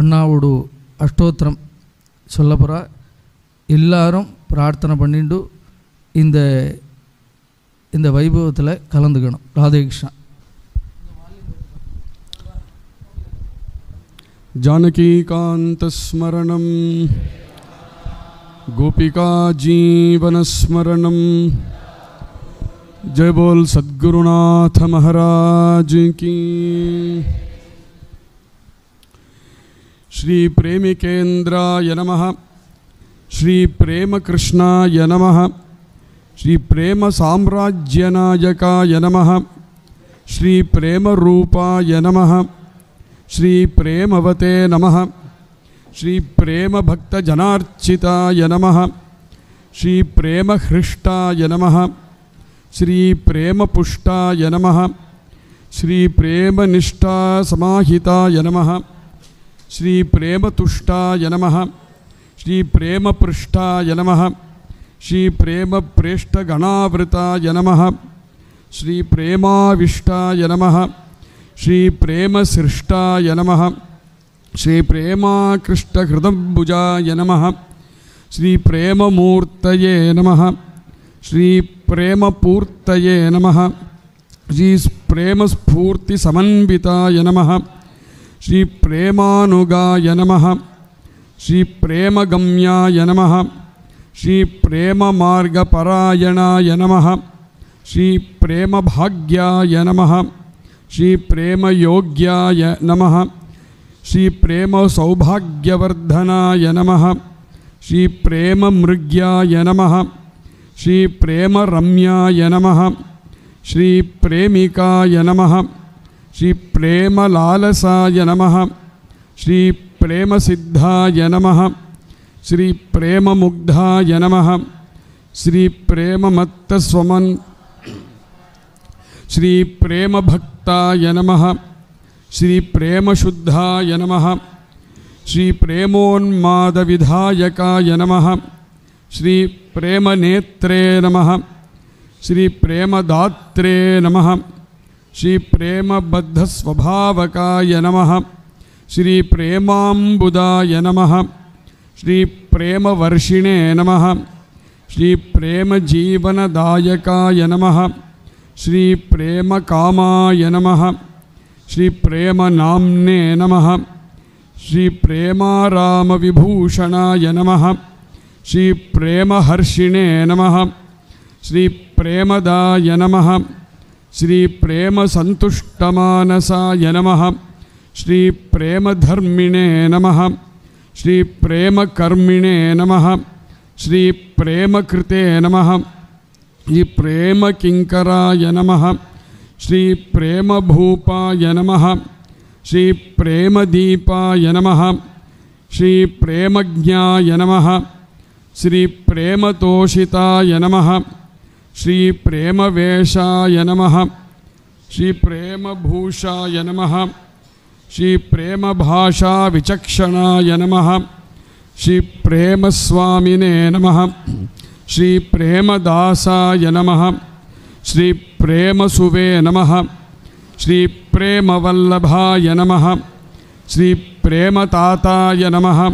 அண்ணாவோடு அஷ்டோத்திரம் சொல்ல போகிறா. எல்லாரும் பிரார்த்தனை பண்ணிட்டு இந்த வைபவத்தில் கலந்துக்கணும். ராதேகிருஷ்ணா. जानकीकान्तस्मरणं गोपिका जीवनस्मरणं जय बोल सद्गुरुनाथ महाराज की। श्री प्रेमिकेन्द्राय नमः, श्री प्रेमकृष्णाय नमः, श्री प्रेम साम्राज्यनायकाय नमः, श्री प्रेमरूपाय नमः, श्री प्रेमवते नमः, श्री प्रेम भक्तजनार्चिताय नमः, श्री प्रेमहृष्टाय नमः, श्री प्रेमपुष्टाय नमः, श्री प्रेमनिष्ठा समाहिताय नमः, श्री प्रेमतुष्टाय नमः, श्री प्रेमपृष्ठाय नमः, श्री प्रेमप्रेष्ठगणावृताय नमः, श्री प्रेमाविष्टाय नमः, श्री प्रेमसृष्टाय नमः, श्री प्रेमाकृष्टहृदम्बुजाय नमः, श्री प्रेममूर्तये नमः, श्री प्रेमपूर्तये नमः, श्री प्रेमस्फूर्तिसमन्विताय नमः, श्री प्रेमानुगाय नमः, श्री प्रेमगम्याय नमः, श्री प्रेममार्गपरायणाय नमः, श्री प्रेमभाग्याय नमः, श्री प्रेमयोग्याय नमः, श्री प्रेमसौभाग्यवर्धनाय नमः, श्री प्रेममृग्याय नमः, श्री प्रेमरम्याय नमः, श्री प्रेमिकाय नमः, श्री प्रेमलालसाय नमः, श्री प्रेमसिद्धाय नमः, श्री प्रेममुग्धाय नमः, श्री प्रेममत्तस्वमन् श्री प्रेमभक्ताय नमः, श्री प्रेमशुद्धाय नमः, श्री प्रेमोन्मादविधायकाय नमः, श्री प्रेमनेत्रे नमः, श्री प्रेमदात्रे नमः, श्री प्रेमबद्धस्वभावकाय नमः, श्री प्रेमाम्बुदाय नमः, श्री प्रेमवर्षिणे नमः, श्री प्रेमजीवनदायकाय नमः, श्री प्रेमकामाय नमः, श्री प्रेमनाम्ने नमः, श्री प्रेमारामविभूषणाय नमः, श्री प्रेमहर्षिणे नमः, श्री प्रेमदाय नमः, श्री प्रेमसन्तुष्टमानसाय नमः, श्री प्रेमधर्मिणे नमः, श्री प्रेमकर्मिणे नमः, श्री प्रेमकृते नमः, श्री प्रेमकिङ्कराय नमः, श्री प्रेमभूपाय नमः, श्री प्रेमदीपाय नमः, श्री प्रेमज्ञाय नमः, श्री प्रेमतोषिताय नमः, श्री प्रेमवेशाय नमः, श्री प्रेमभूषाय नमः, श्री प्रेमभाषाविचक्षणाय नमः, श्री प्रेमस्वामिने नमः, श्री प्रेमदासाय नमः, श्री प्रेमसुवे नमः, श्री प्रेमवल्लभाय नमः, श्री प्रेमताताय नमः,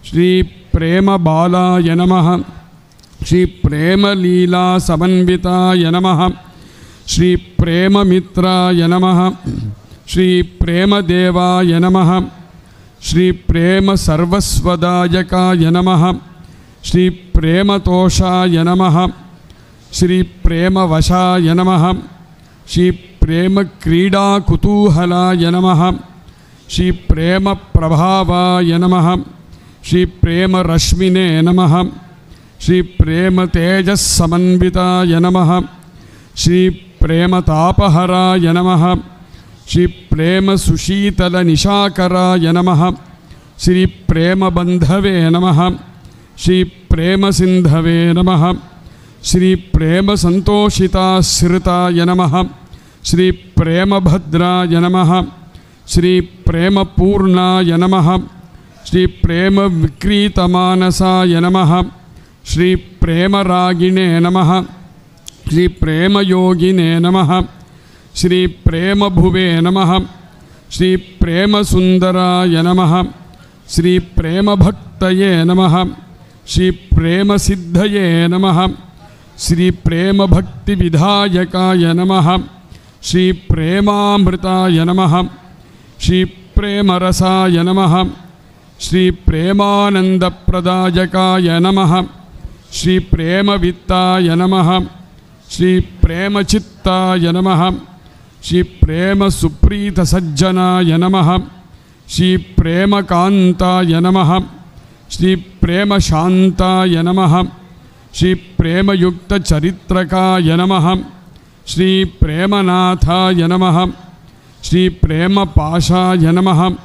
श्री प्रेमबालाय नमः, श्री प्रेमलीलासमन्विताय नमः, श्री प्रेममित्राय नमः, श्री प्रेमदेवाय नमः, श्री प्रेमसर्वस्वदायकाय नमः, श्री प्रेमतोषाय नमः, श्री प्रेमवशाय नमः, श्री प्रेमक्रीडाकुतूहलाय नमः, श्री प्रेमप्रभावाय नमः, श्री प्रेमरश्मिने नमः, श्री प्रेमतेजस्समन्विताय नमः, श्री प्रेमतापहराय नमः, श्री प्रेमसुशीतलनिशाकराय नमः, श्री प्रेमबन्धवे नमः, श्री प्रेमसिन्धवे नमः, श्री प्रेमसन्तोषिताश्रिताय नमः, श्री प्रेमभद्राय नमः, श्री प्रेमपूर्णाय नमः, श्री प्रेमविक्रीतमानसाय नमः, श्री प्रेमरागिणे नमः, श्री प्रेमयोगिने नमः, श्री प्रेमभुवे नमः, श्री प्रेमसुन्दराय नमः, ಶ್ರೀ ಪ್ರೇಮ ಭಕ್ತಯೇ ನಮಃ ಶ್ರೀ ಪ್ರೇಮ ಸಿದ್ಧಯೇ ನಮಃ ಶ್ರೀ ಪ್ರೇಮ ಭಕ್ತಿ ವಿಧಾಯಕಾಯ ನಮಃ ಶ್ರೀ ಪ್ರೇಮಾಮೃತಾಯ ನಮಃ ಶ್ರೀ ಪ್ರೇಮರಸಾಯ ನಮಃ ಶ್ರೀ ಪ್ರೇಮಾನಂದಪ್ರದಾಯಕಾಯ ನಮಃ ಶ್ರೀ ಪ್ರೇಮವಿತ್ತಾಯ ನಮಃ ಶ್ರೀ ಪ್ರೇಮಚಿತ್ತಾಯ ನಮಃ ಶ್ರೀ ಪ್ರೇಮ ಸುಪ್ರೀತ ಸಜ್ಜನಾಯ ನಮಃ ಶ್ರೀ ಪ್ರೇಮಕಾಂತಾಯ ನಮಃ ಶ್ರೀ ಪ್ರೇಮ ಶಾಂತಾಯ ನಮಃ ಶ್ರೀ ಪ್ರೇಮಯುಕ್ತ ಚರಿತ್ರಕಾಯ ನಮಃ ಶ್ರೀ ಪ್ರೇಮನಾಥಾಯ ನಮಃ ಶ್ರೀ ಪ್ರೇಮ ಪಾಶಾಯ ನಮಃ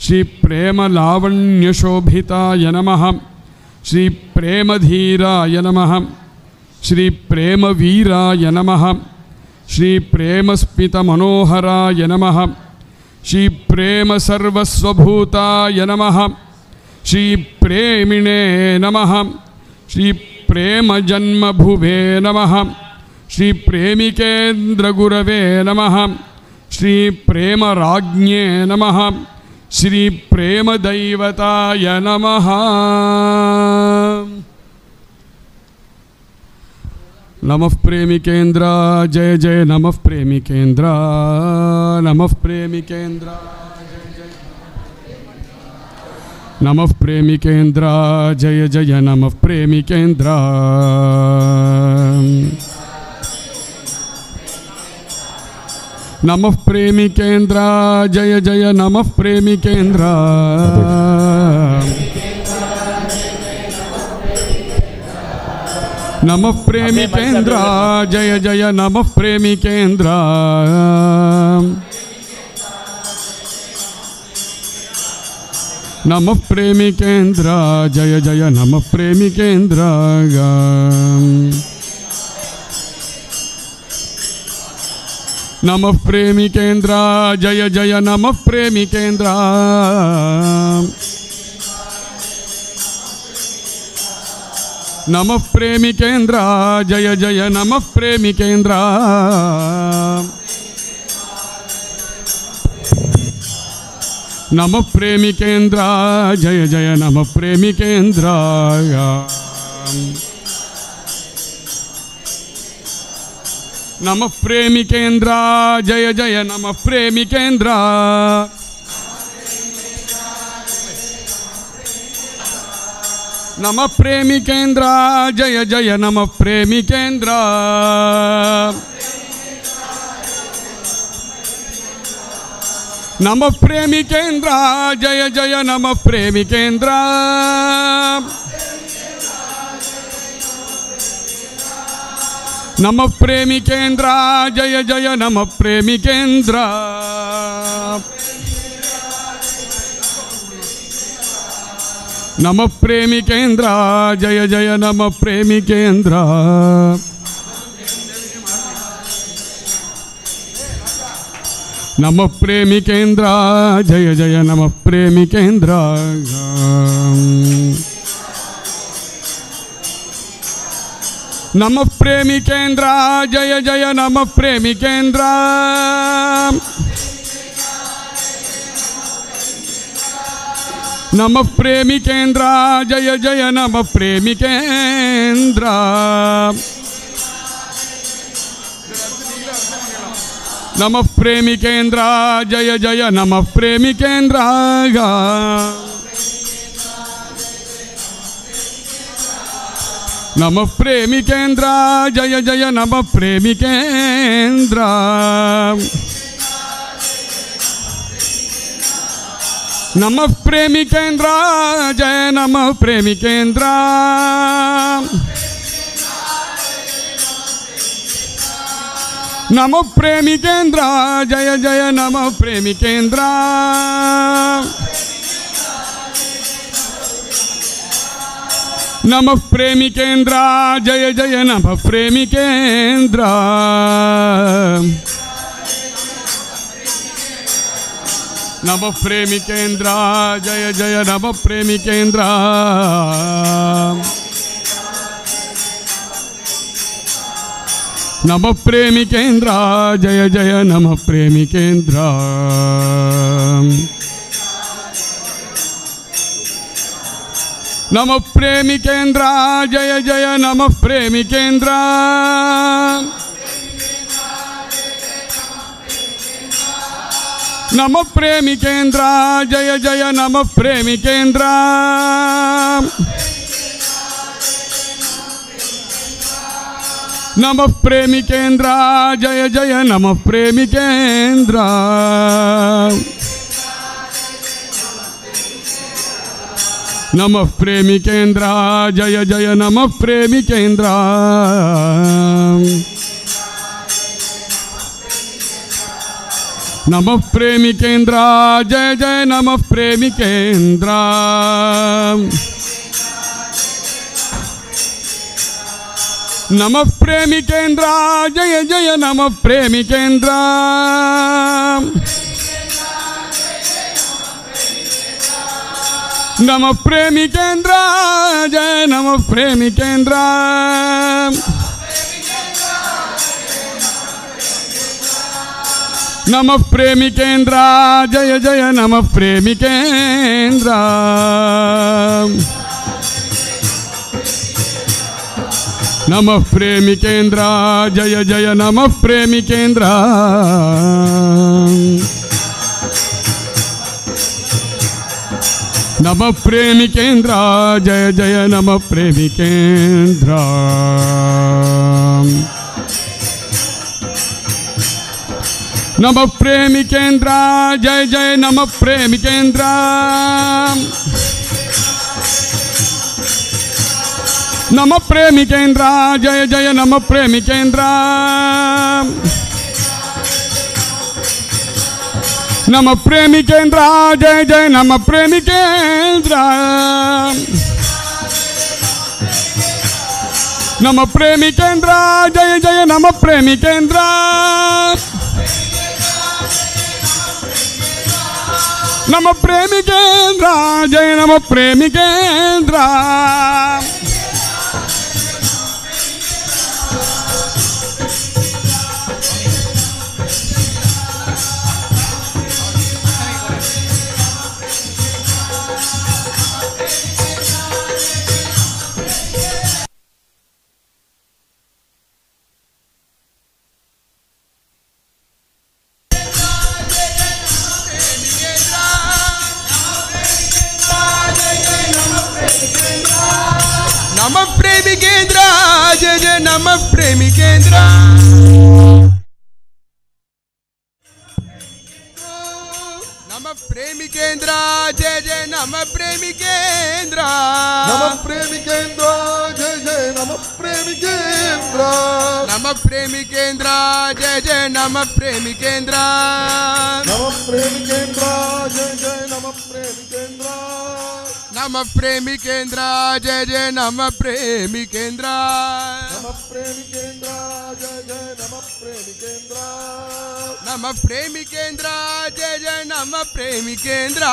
ಶ್ರೀ ಪ್ರೇಮ ಲಾವಣ್ಯಶೋಭಿತಾಯ ನಮಃ ಶ್ರೀ ಪ್ರೇಮಧೀರಾಯ ನಮಃ ಶ್ರೀ ಪ್ರೇಮವೀರಾಯ ನಮಃ ಶ್ರೀ ಪ್ರೇಮಸ್ಮಿತ ಮನೋಹರಾಯ ನಮಃ ಶ್ರೀ ಪ್ರೇಮ ಸರ್ವಸ್ವಭೂತಾಯ ನಮಃ ಶ್ರೀ ಪ್ರೇಮಿಣೇ ನಮಃ ಶ್ರೀ ಪ್ರೇಮ ಜನ್ಮಭುವೇ ನಮಃ ಶ್ರೀ ಪ್ರೇಮಿಕೇಂದ್ರ ಗುರವೇ ನಮಃ ಶ್ರೀ ಪ್ರೇಮ ರಾಜ್ಞೇ ನಮಃ ಶ್ರೀ ಪ್ರೇಮ ದೈವತಾಯ ನಮಃ ನಮಃ ಪ್ರೇಮಿಕೇಂದ್ರ ಜಯ ಜಯ ನಮಃ ಪ್ರೇಮಿಕೇಂದ್ರ ನಮಃ ಪ್ರೇಮಿಕೇಂದ್ರ ನಮಃ ಪ್ರೇಮಿಕೇಂದ್ರ ಜಯ ಜಯ ನಮಃ ಪ್ರೇಮಿಕೇಂದ್ರ ನಮಃ ಪ್ರೇಮಿಕೇಂದ್ರ ಜಯ ಜಯ ನಮಃ ಪ್ರೇಮಿಕೇಂದ್ರ ನಮಃ ಪ್ರೇಮಿಕೇಂದ್ರ ಜಯ ಜಯ ನಮಃ ಪ್ರೇಮಿಕೇಂದ್ರ ನಮಃ ಪ್ರೇಮಿಕೇಂದ್ರ ಜಯ ಜಯ ನಮಃ ಪ್ರೇಮಿಕೇಂದ್ರ ನಮಃ ಪ್ರೇಮಿಕೇಂದ್ರ ಜಯ ಜಯ ನಮಃ ಪ್ರೇಮಿಕೇಂದ್ರ ನಮಃ ಪ್ರೇಮಿಕೇಂದ್ರ ಜಯ ಜಯ ನಮಃ ಪ್ರೇಮಿಕೇಂದ್ರ ನಮಃ ಪ್ರೇಮಿಕೇಂದ್ರ ಜಯ ಜಯ ನಮಃ ಪ್ರೇಮಿಕೇಂದ್ರ ನಮಃ ಪ್ರೇಮಿಕೇಂದ್ರ ಜಯ ಜಯ ನಮಃ ಪ್ರೇಮಿಕೇಂದ್ರ ನಮಃ ಪ್ರೇಮಿಕೇಂದ್ರ ಜಯ ಜಯ ನಮಃ ಪ್ರೇಮಿಕೇಂದ್ರ ನಮಃ ಪ್ರೇಮಿಕೇಂದ್ರ ಜಯ ಜಯ ನಮಃ ಪ್ರೇಮಿಕೇಂದ್ರ ನಮಃ ಪ್ರೇಮಿಕೇಂದ್ರ ಜಯ ಜಯ ನಮಃ ಪ್ರೇಮಿಕೇಂದ್ರ ನಮಃ ಪ್ರೇಮಿಕೇಂದ್ರ ಜಯ ಜಯ ನಮಃ ಪ್ರೇಮಿಕೇಂದ್ರ ನಮಃ ಪ್ರೇಮಿಕೇಂದ್ರ ಜಯ ಜಯ ನಮಃ ಪ್ರೇಮಿಕೇಂದ್ರ ನಮಃ ಪ್ರೇಮಿಕೇಂದ್ರ ಜಯ ಜಯ ನಮಃ ಪ್ರೇಮಿಕೇಂದ್ರ ನಮಃ ಪ್ರೇಮಿಕೇಂದ್ರ ಜಯ ಜಯ ನಮಃ ಪ್ರೇಮಿಕೇಂದ್ರ ನಮಃ ಪ್ರೇಮಿಕೇಂದ್ರ ಜಯ ಜಯ ನಮಃ ಪ್ರೇಮಿಕೇಂದ್ರ ನಮಃ ಪ್ರೇಮಿಕೇಂದ್ರ ಜಯ ಜಯ ನಮಃ ಪ್ರೇಮಿಕೇಂದ್ರ ನಮಃ ಪ್ರೇಮಿಕೇಂದ್ರ ಜಯ ನಮಃ ಪ್ರೇಮಿಕೇಂದ್ರ ನಮಃ ಪ್ರೇಮಿಕೇಂದ್ರ ಜಯ ಜಯ ನಮಃ ಪ್ರೇಮಿಕೇಂದ್ರ ನಮಃ ಪ್ರೇಮಿಕೇಂದ್ರ ಜಯ ಜಯ ನಮಃ ಪ್ರೇಮಿಕೇಂದ್ರ ನಮಃ ಪ್ರೇಮಿಕೇಂದ್ರ ಜಯ ಜಯ ನಮಃ ಪ್ರೇಮಿಕೇಂದ್ರ ನಮಃ ಪ್ರೇಮಿಕೇಂದ್ರ ಜಯ ಜಯ ನಮಃ ಪ್ರೇಮಿಕೇಂದ್ರ नमः प्रेमिकेन्द्र जय जय नमः प्रेमिकेन्द्र नमः प्रेमिकेन्द्र जय जय नमः प्रेमिकेन्द्र नमः प्रेमिकेन्द्र जय जय नमः प्रेमिकेन्द्र नमः प्रेमिकेन्द्र जय जय नमः प्रेमिकेन्द्र नमः प्रेमिकेन्द्र जय जय नमः प्रेमिकेन्द्र नमः प्रेमिकेन्द्र जय जय नमः प्रेमिकेन्द्र नमः प्रेमिकेन्द्र जय नमः प्रेमिकेन्द्र नमः प्रेमिकेन्द्र जय जय नमः प्रेमिकेन्द्र नमः प्रेमिकेन्द्र जय जय नमः प्रेमिकेन्द्र नमः प्रेमिकेन्द्र जय जय नमः प्रेमिकेन्द्र नमः प्रेमिकेन्द्र जय जय नमः प्रेमिकेन्द्र नमः प्रेमिकेन्द्र जय जय नमः प्रेमिकेन्द्र नमः प्रेमिकेन्द्र जय जय नमः प्रेमिकेन्द्र नमः प्रेमिकेन्द्र जय जय नमः प्रेमिकेन्द्र नमः प्रेमिकेन्द्र जय नमः प्रेमिकेन्द्र नमः प्रेमिकेन्द्र जय जय नमः प्रेमिकेन्द्र नमः प्रेमिकेन्द्र जय जय नमः प्रेमिकेन्द्र नमः प्रेमिकेन्द्र जय जय नमः प्रेमिकेन्द्र नमः प्रेमिकेन्द्र जय जय नमः प्रेमिकेन्द्र नमः प्रेमिकेन्द्र जय जय नमः प्रेमिकेन्द्र नमः प्रेमिकेन्द्र जय जय नमः प्रेमिकेन्द्र नमः प्रेमिकेन्द्र जय जय नमः प्रेमिकेन्द्र नमः प्रेमिकेन्द्र जय जय नमः प्रेमिकेन्द्र नमः प्रेमिकेन्द्र जय जय नमः प्रेमिकेन्द्र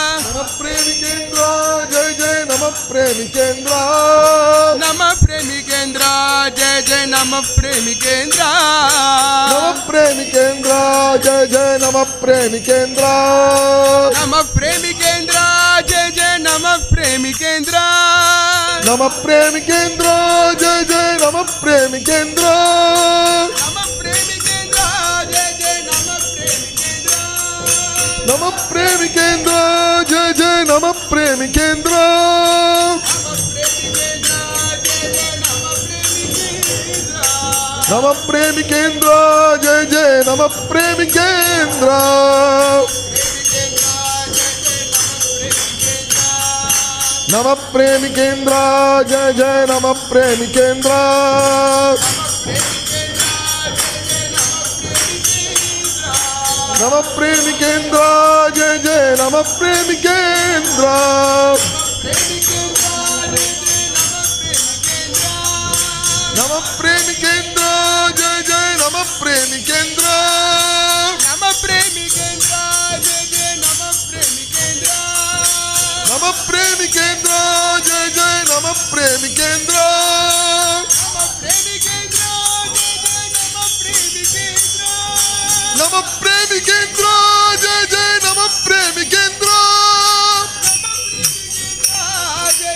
नमः प्रेमिकेन्द्र जय जय नमः प्रेमिकेन्द्र नमः प्रेमिकेन्द्र जय जय नमः प्रेमिकेन्द्र नमः प्रेमिकेन्द्र जय जय नमः प्रेमिकेन्द्र नमः प्रेमिकेन्द्र जय जय नमः प्रेमिकेन्द्र नमः प्रेमिकेन्द्र जय जय नमः प्रेमिकेन्द्र नमः प्रेमिकेन्द्र जय जय नमः प्रेमिकेन्द्र नमः प्रेमिकेन्द्र जय जय नमः प्रेमिकेन्द्र नमः प्रेमिकेन्द्र जय जय नमः प्रेमिकेन्द्र नमः प्रेमिकेन्द्र जय जय नमः प्रेमिकेन्द्र नमः प्रेमिकेन्द्र जय जय नमः प्रेमिकेन्द्र नमः प्रेमिकेन्द्र जय जय नमः प्रेमिकेन्द्र नमः प्रेमिकेन्द्र जय जय नमः प्रेमिकेन्द्र नमः प्रेमिकेन्द्र जय जय नमः प्रेमिकेन्द्र जय